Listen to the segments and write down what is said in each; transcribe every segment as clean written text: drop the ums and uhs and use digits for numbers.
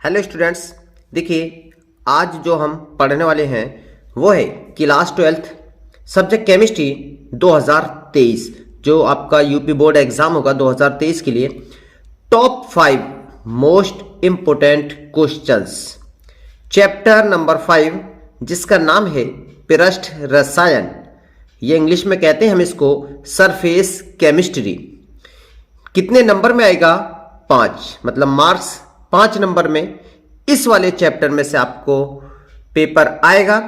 Hello students, देखिए आज जो हम पढ़ने वाले हैं वो है क्लास 12th सब्जेक्ट केमिस्ट्री 2023। जो आपका यूपी बोर्ड एग्जाम होगा 2023 के लिए top 5 most important questions, chapter number 5 जिसका नाम है पृष्ठ रसायन। ये इंग्लिश में कहते हैं हम इसको सरफेस केमिस्ट्री। कितने नंबर में आएगा? 5, मतलब मार्क्स 5 नंबर में इस वाले चैप्टर में से आपको पेपर आएगा।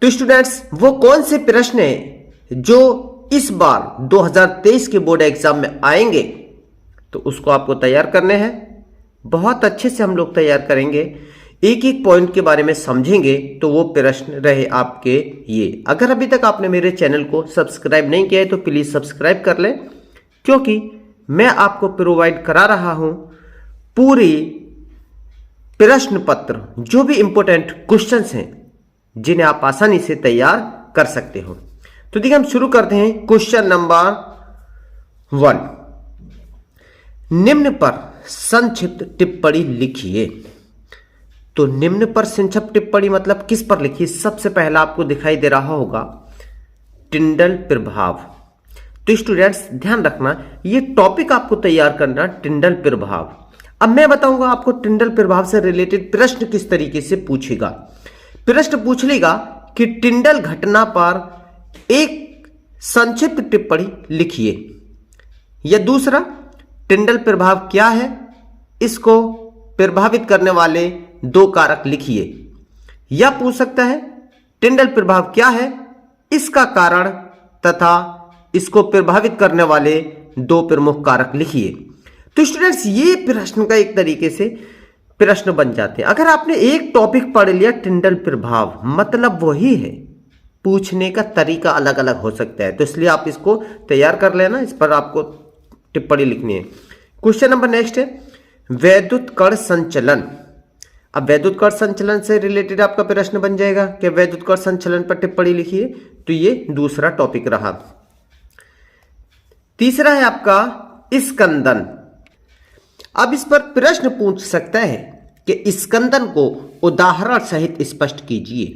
तो स्टूडेंट्स, वो कौन से प्रश्न हैं जो इस बार 2023 के बोर्ड एग्जाम में आएंगे, तो उसको आपको तैयार करने हैं। बहुत अच्छे से हम लोग तैयार करेंगे, एक एक पॉइंट के बारे में समझेंगे। तो वो प्रश्न रहे आपके ये। अगर अभी तक आपने मेरे चैनल को सब्सक्राइब नहीं किया है तो प्लीज सब्सक्राइब कर लें, क्योंकि मैं आपको प्रोवाइड करा रहा हूं पूरी प्रश्न पत्र, जो भी इंपॉर्टेंट क्वेश्चंस हैं जिन्हें आप आसानी से तैयार कर सकते हो। तो देखिए हम शुरू करते हैं। क्वेश्चन नंबर 1, निम्न पर संक्षिप्त टिप्पणी लिखिए। तो निम्न पर संक्षिप्त टिप्पणी मतलब किस पर लिखिए? सबसे पहला आपको दिखाई दे रहा होगा टिंडल प्रभाव। तो स्टूडेंट्स ध्यान रखना, ये टॉपिक आपको तैयार करना टिंडल प्रभाव। अब मैं बताऊंगा आपको टिंडल प्रभाव से रिलेटेड प्रश्न किस तरीके से पूछेगा। प्रश्न पूछ लेगा कि टिंडल घटना पर एक संक्षिप्त टिप्पणी लिखिए, या दूसरा टिंडल प्रभाव क्या है, इसको प्रभावित करने वाले 2 कारक लिखिए, या पूछ सकता है टिंडल प्रभाव क्या है, इसका कारण तथा इसको प्रभावित करने वाले 2 प्रमुख कारक लिखिए। तो स्टूडेंट्स ये प्रश्न का एक तरीके से प्रश्न बन जाते हैं। अगर आपने एक टॉपिक पढ़ लिया टिंडल प्रभाव, मतलब वही है, पूछने का तरीका अलग अलग हो सकता है। तो इसलिए आप इसको तैयार कर लेना, इस पर आपको टिप्पणी लिखनी है। क्वेश्चन नंबर नेक्स्ट है वैद्युत कण संचलन। अब वैद्युत कण संचलन से रिलेटेड आपका प्रश्न बन जाएगा कि वैद्युत कण संचलन पर टिप्पणी लिखिए। तो ये दूसरा टॉपिक रहा। तीसरा है आपका स्कंदन। अब इस पर प्रश्न पूछ सकता है कि स्कंदन को उदाहरण सहित स्पष्ट कीजिए,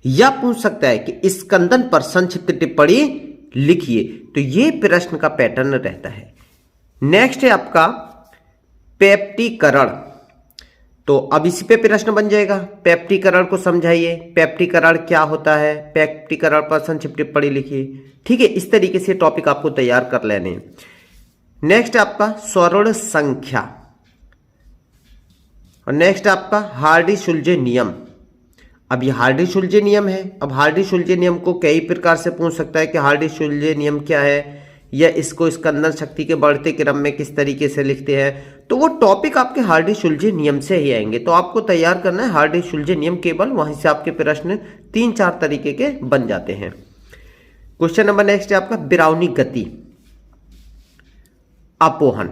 या पूछ सकता है कि स्कंदन पर संक्षिप्त टिप्पणी लिखिए। तो ये प्रश्न का पैटर्न रहता है। नेक्स्ट है आपका पेप्टीकरण। तो अब इसी पे प्रश्न बन जाएगा, पेप्टीकरण को समझाइए, पेप्टीकरण क्या होता है, पेप्टीकरण पर संक्षिप्त टिप्पणी लिखिए। ठीक है, इस तरीके से टॉपिक आपको तैयार कर लेने हैं। नेक्स्ट आपका स्वर्ण संख्या, और नेक्स्ट आपका हार्डी-शुल्जे नियम। अब ये हार्डी-शुल्जे नियम है। अब हार्डी-शुल्जे नियम को कई प्रकार से पूछ सकता है कि हार्डी-शुल्जे नियम क्या है, या इसको स्कंदन शक्ति के बढ़ते क्रम में किस तरीके से लिखते हैं। तो वो टॉपिक आपके हार्डी-शुल्जे नियम से ही आएंगे। तो आपको तैयार करना है हार्डी-शुल्जे नियम, केवल वहीं से आपके प्रश्न 3-4 तरीके के बन जाते हैं। क्वेश्चन नंबर नेक्स्ट है आपका बिराउनी गति, अपोहन।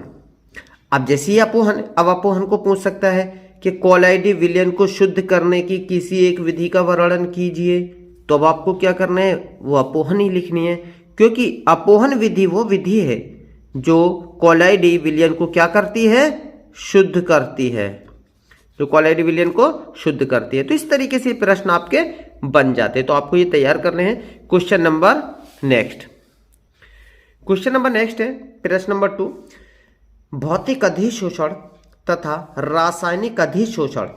अब जैसे ही अपोहन, अब अपोहन को पूछ सकता है कि कोलाइडी विलयन को शुद्ध करने की किसी एक विधि का वर्णन कीजिए। तो अब आपको क्या करना है, वो अपोहन ही लिखनी है, क्योंकि अपोहन विधि वो विधि है जो कोलाइडी विलयन को क्या करती है, शुद्ध करती है। जो कोलाइडी विलयन को शुद्ध करती है। तो इस तरीके से प्रश्न आपके बन जाते हैं। तो आपको ये तैयार करने हैं। Question number next, question number next है प्रश्न नंबर 2, भौतिक अधिशोषण तथा रासायनिक अधिशोषण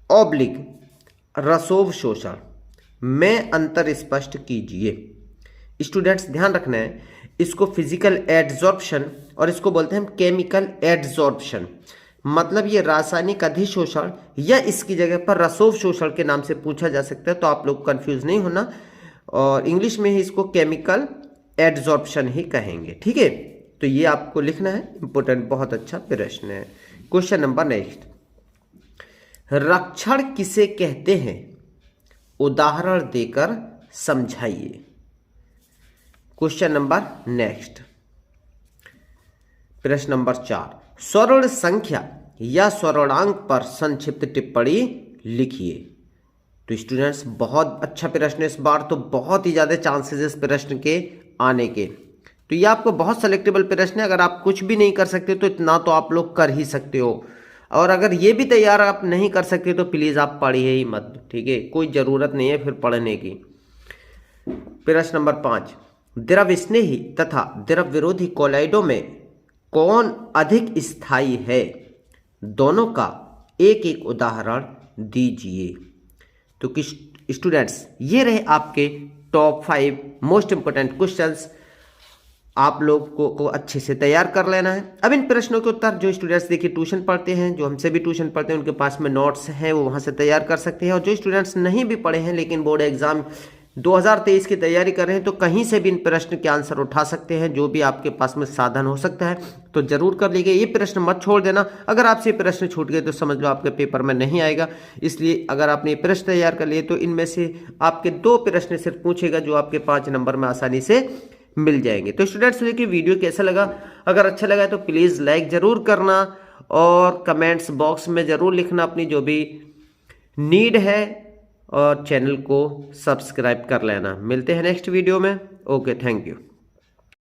ऑब्लिक रसोवशोषण में अंतर स्पष्ट कीजिए। स्टूडेंट्स ध्यान रखना है, इसको फिजिकल एड्सॉर्प्शन और इसको बोलते हैं हम केमिकल एड्सॉर्प्शन। मतलब ये रासायनिक अधिशोषण या इसकी जगह पर रसोवशोषण के नाम से पूछा जा सकता है। तो आप लोग कंफ्यूज नहीं होना, और इंग्लिश में ही इसको केमिकल एड्सॉर्प्शन ही कहेंगे। ठीक है, तो ये आपको लिखना है, इंपोर्टेंट, बहुत अच्छा प्रश्न है। क्वेश्चन नंबर नेक्स्ट, रक्षण किसे कहते हैं, उदाहरण देकर समझाइए। क्वेश्चन नंबर नेक्स्ट, प्रश्न नंबर 4, स्वर्ण संख्या या स्वर्णांक पर संक्षिप्त टिप्पणी लिखिए। तो स्टूडेंट्स बहुत अच्छा प्रश्न है इस बार, तो बहुत ही ज्यादा चांसेस इस प्रश्न के आने के। तो ये आपको बहुत सेलेक्टेबल प्रश्न है। अगर आप कुछ भी नहीं कर सकते तो इतना तो आप लोग कर ही सकते हो। और अगर ये भी तैयार आप नहीं कर सकते तो प्लीज़ आप पढ़िए ही मत, ठीक है, कोई ज़रूरत नहीं है फिर पढ़ने की। प्रश्न नंबर 5, द्रव स्नेही तथा द्रव विरोधी कोलाइडों में कौन अधिक स्थायी है? दोनों का एक एक उदाहरण दीजिए। तो किस स्टूडेंट्स, ये रहे आपके टॉप 5 मोस्ट इंपोर्टेंट क्वेश्चंस। आप लोग को अच्छे से तैयार कर लेना है। अब इन प्रश्नों के उत्तर जो स्टूडेंट्स देखिए ट्यूशन पढ़ते हैं, जो हमसे भी ट्यूशन पढ़ते हैं, उनके पास में नोट्स हैं, वो वहाँ से तैयार कर सकते हैं। और जो स्टूडेंट्स नहीं भी पढ़े हैं लेकिन बोर्ड एग्जाम 2023 की तैयारी कर रहे हैं, तो कहीं से भी इन प्रश्न के आंसर उठा सकते हैं, जो भी आपके पास में साधन हो सकता है तो जरूर कर लीजिए। ये प्रश्न मत छोड़ देना, अगर आपसे ये प्रश्न छूट गए तो समझ लो आपके पेपर में नहीं आएगा। इसलिए अगर आपने ये प्रश्न तैयार कर लिए तो इनमें से आपके 2 प्रश्न सिर्फ पूछेगा, जो आपके 5 नंबर में आसानी से मिल जाएंगे। तो स्टूडेंट्स देखिए वीडियो कैसा लगा, अगर अच्छा लगा तो प्लीज़ लाइक ज़रूर करना और कमेंट्स बॉक्स में ज़रूर लिखना अपनी जो भी नीड है, और चैनल को सब्सक्राइब कर लेना। मिलते हैं नेक्स्ट वीडियो में। Okay, thank you.